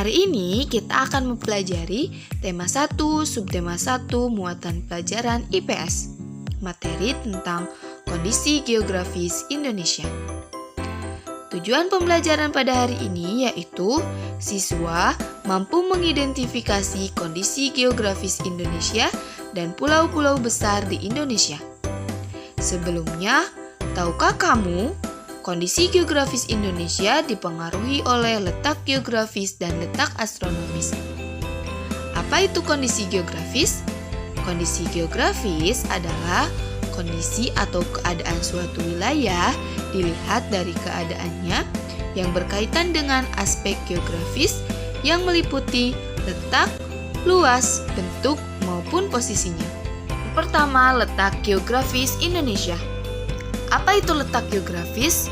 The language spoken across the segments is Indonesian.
Hari ini kita akan mempelajari tema 1, subtema 1, muatan pelajaran IPS. Materi tentang kondisi geografis Indonesia. Tujuan pembelajaran pada hari ini yaitu siswa mampu mengidentifikasi kondisi geografis Indonesia dan pulau-pulau besar di Indonesia. Sebelumnya, tahukah kamu kondisi geografis Indonesia dipengaruhi oleh letak geografis dan letak astronomis? Apa itu kondisi geografis? Kondisi geografis adalah kondisi atau keadaan suatu wilayah dilihat dari keadaannya yang berkaitan dengan aspek geografis yang meliputi letak, luas, bentuk, maupun posisinya. Pertama, letak geografis Indonesia. Apa itu letak geografis?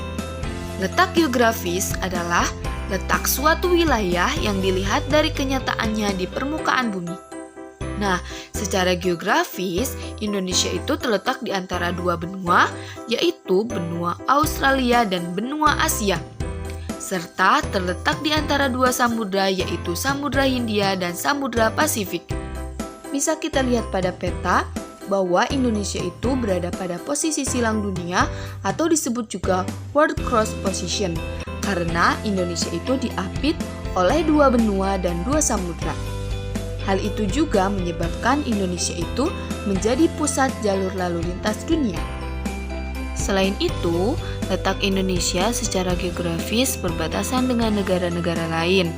Letak geografis adalah letak suatu wilayah yang dilihat dari kenyataannya di permukaan bumi. Nah, secara geografis, Indonesia itu terletak di antara dua benua, yaitu benua Australia dan benua Asia, serta terletak di antara dua samudra, yaitu Samudra Hindia dan Samudra Pasifik. Bisa kita lihat pada peta bahwa Indonesia itu berada pada posisi silang dunia atau disebut juga World Cross Position, karena Indonesia itu diapit oleh dua benua dan dua samudra. Hal itu juga menyebabkan Indonesia itu menjadi pusat jalur lalu lintas dunia. Selain itu, letak Indonesia secara geografis berbatasan dengan negara-negara lain.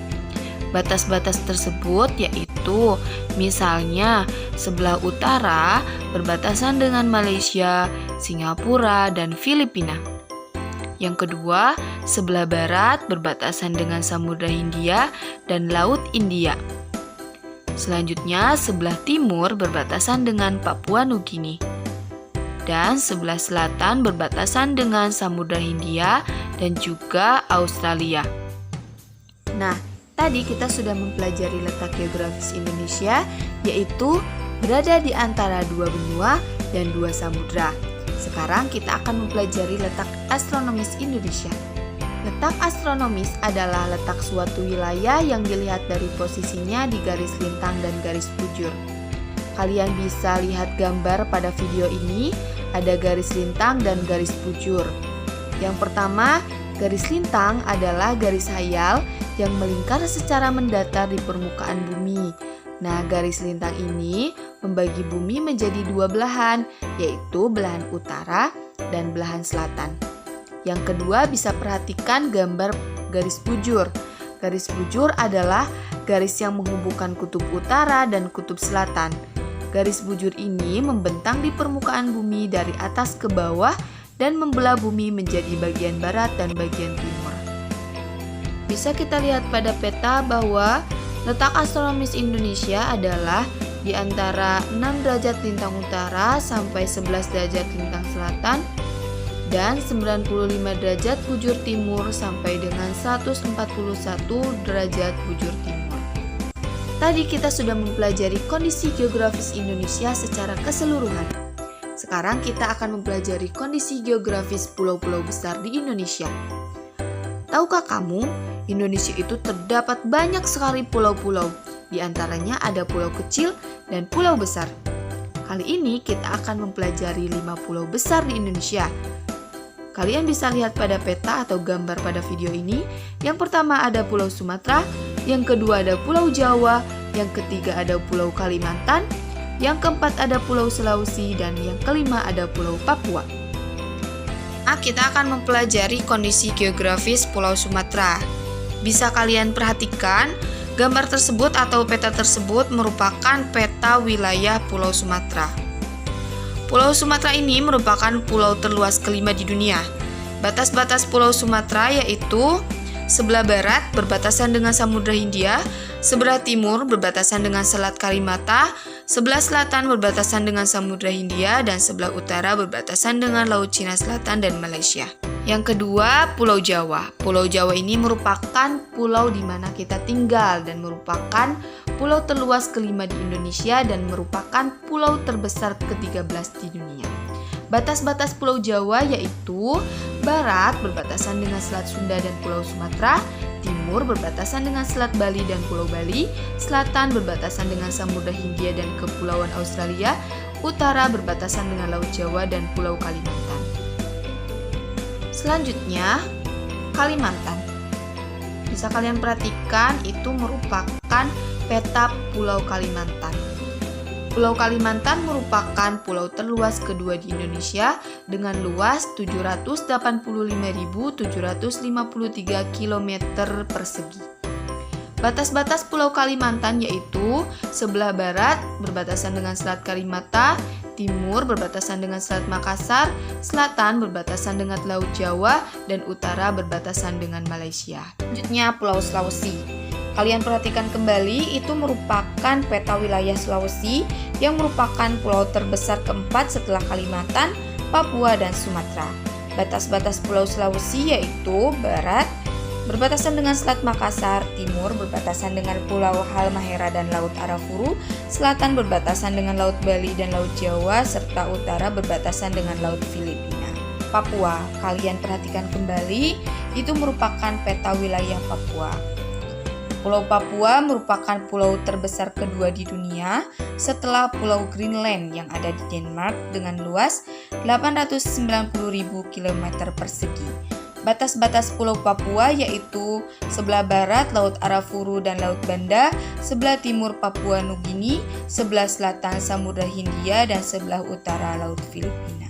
Batas-batas tersebut yaitu misalnya sebelah utara berbatasan dengan Malaysia, Singapura, dan Filipina. Yang kedua, sebelah barat berbatasan dengan Samudra Hindia dan Laut India. Selanjutnya, sebelah timur berbatasan dengan Papua Nugini. Dan sebelah selatan berbatasan dengan Samudra Hindia dan juga Australia. Nah, tadi kita sudah mempelajari letak geografis Indonesia, yaitu berada di antara dua benua dan dua samudra. Sekarang kita akan mempelajari letak astronomis Indonesia. Letak astronomis adalah letak suatu wilayah yang dilihat dari posisinya di garis lintang dan garis bujur. Kalian bisa lihat gambar pada video ini, ada garis lintang dan garis bujur. Yang pertama, garis lintang adalah garis hayal yang melingkar secara mendatar di permukaan bumi. Nah, garis lintang ini membagi bumi menjadi dua belahan, yaitu belahan utara dan belahan selatan. Yang kedua, bisa perhatikan gambar garis bujur. Garis bujur adalah garis yang menghubungkan kutub utara dan kutub selatan. Garis bujur ini membentang di permukaan bumi dari atas ke bawah dan membelah bumi menjadi bagian barat dan bagian timur. Bisa kita lihat pada peta bahwa letak astronomis Indonesia adalah di antara 6 derajat lintang utara sampai 11 derajat lintang selatan dan 95 derajat bujur timur sampai dengan 141 derajat bujur timur. Tadi kita sudah mempelajari kondisi geografis Indonesia secara keseluruhan. Sekarang kita akan mempelajari kondisi geografis pulau-pulau besar di Indonesia. Tahukah kamu, Indonesia itu terdapat banyak sekali pulau-pulau. Di antaranya ada pulau kecil dan pulau besar. Kali ini kita akan mempelajari 5 pulau besar di Indonesia. Kalian bisa lihat pada peta atau gambar pada video ini. Yang pertama ada Pulau Sumatera, yang kedua ada Pulau Jawa, yang ketiga ada Pulau Kalimantan, yang keempat ada Pulau Sulawesi, dan yang kelima ada Pulau Papua. Kita akan mempelajari kondisi geografis Pulau Sumatera. Bisa kalian perhatikan, gambar tersebut atau peta tersebut merupakan peta wilayah Pulau Sumatera. Pulau Sumatera ini merupakan pulau terluas kelima di dunia. Batas-batas Pulau Sumatera yaitu sebelah barat berbatasan dengan Samudra Hindia, sebelah timur berbatasan dengan Selat Kalimata, sebelah selatan berbatasan dengan Samudra Hindia, dan sebelah utara berbatasan dengan Laut Cina Selatan dan Malaysia. Yang kedua, Pulau Jawa. Pulau Jawa ini merupakan pulau di mana kita tinggal dan merupakan pulau terluas kelima di Indonesia dan merupakan pulau terbesar ke-13 di dunia. Batas-batas Pulau Jawa yaitu barat berbatasan dengan Selat Sunda dan Pulau Sumatera, timur berbatasan dengan Selat Bali dan Pulau Bali, selatan berbatasan dengan Samudra Hindia dan Kepulauan Australia, utara berbatasan dengan Laut Jawa dan Pulau Kalimantan. Selanjutnya, Kalimantan. Bisa kalian perhatikan itu merupakan peta Pulau Kalimantan. Pulau Kalimantan merupakan pulau terluas kedua di Indonesia dengan luas 785.753 km persegi. Batas-batas Pulau Kalimantan yaitu sebelah barat berbatasan dengan Selat Karimata, timur berbatasan dengan Selat Makassar, selatan berbatasan dengan Laut Jawa, dan utara berbatasan dengan Malaysia. Selanjutnya Pulau Sulawesi. Kalian perhatikan kembali, itu merupakan peta wilayah Sulawesi yang merupakan pulau terbesar keempat setelah Kalimantan, Papua, dan Sumatera. Batas-batas Pulau Sulawesi yaitu barat berbatasan dengan Selat Makassar, timur berbatasan dengan Pulau Halmahera dan Laut Arafuru, selatan berbatasan dengan Laut Bali dan Laut Jawa, serta utara berbatasan dengan Laut Filipina. Papua, kalian perhatikan kembali, itu merupakan peta wilayah Papua. Pulau Papua merupakan pulau terbesar kedua di dunia setelah Pulau Greenland yang ada di Denmark dengan luas 890.000 km persegi. Batas-batas Pulau Papua yaitu sebelah barat Laut Arafuru dan Laut Banda, sebelah timur Papua Nugini, sebelah selatan Samudra Hindia, dan sebelah utara Laut Filipina.